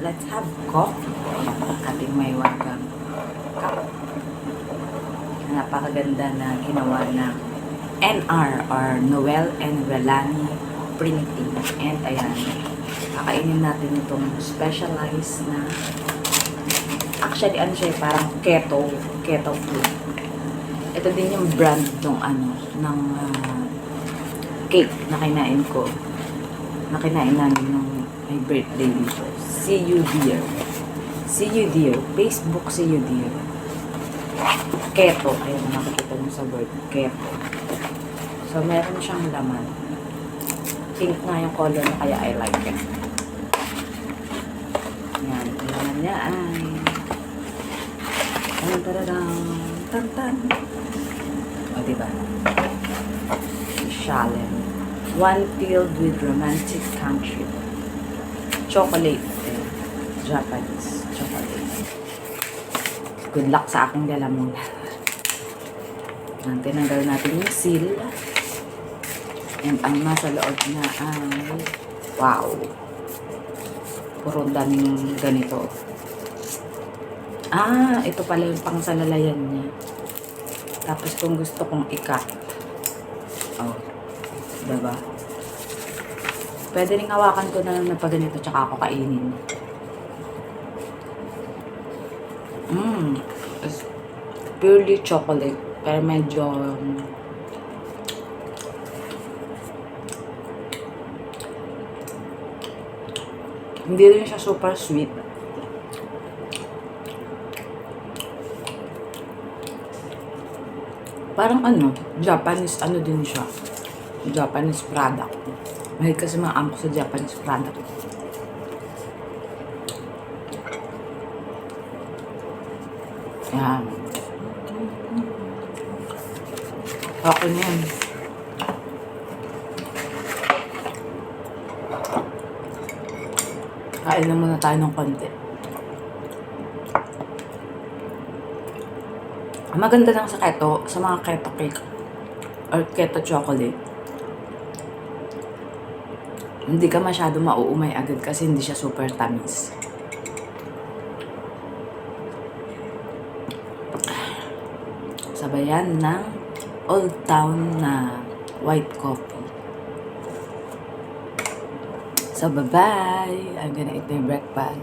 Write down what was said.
Let's have coffee. Ayan, ating may wagang cup. Napakaganda na ginawa ng NR or Noel and Relani Printing. And ayan, kakainin natin itong specialized na, actually ano siya, parang keto food. Ito din yung brand ng cake na kinain ko. Na kinain namin nung may birthday dito. See you dear. See you dear. Facebook see you dear. Keto. Ayan, nakikita mo sa word. Keto. So, meron siyang laman. Pink nga yung color na kaya I like it. Ayan. Ang laman niya ay tan-tan. O, diba? Shalen. One filled with romantic country. Chocolate. Japanese chocolate. Good luck sa aking lalamunan. Tinanggal natin yung seal. And ang nasa loob na ay wow. Puro daming ganito. Ito pala yung pangsalalayan niya. Tapos kung gusto kong i-cut. Diba? Pwede rin hawakan ko na lang na pag ganito tsaka ako kainin. It's purely chocolate. Pero medyo hindi rin siya super sweet. Parang Japanese din siya. Japanese product. Mahal kasi mga amko sa Japanese product. Yan. Okay na yan. Kain na muna tayo ng konti. Maganda lang sa keto, sa mga keto cake or keto chocolate. Hindi ka masyado mauumay agad kasi hindi siya super tamis. Sabayan ng Old Town na white coffee. So, bye-bye! I'm gonna eat my breakfast.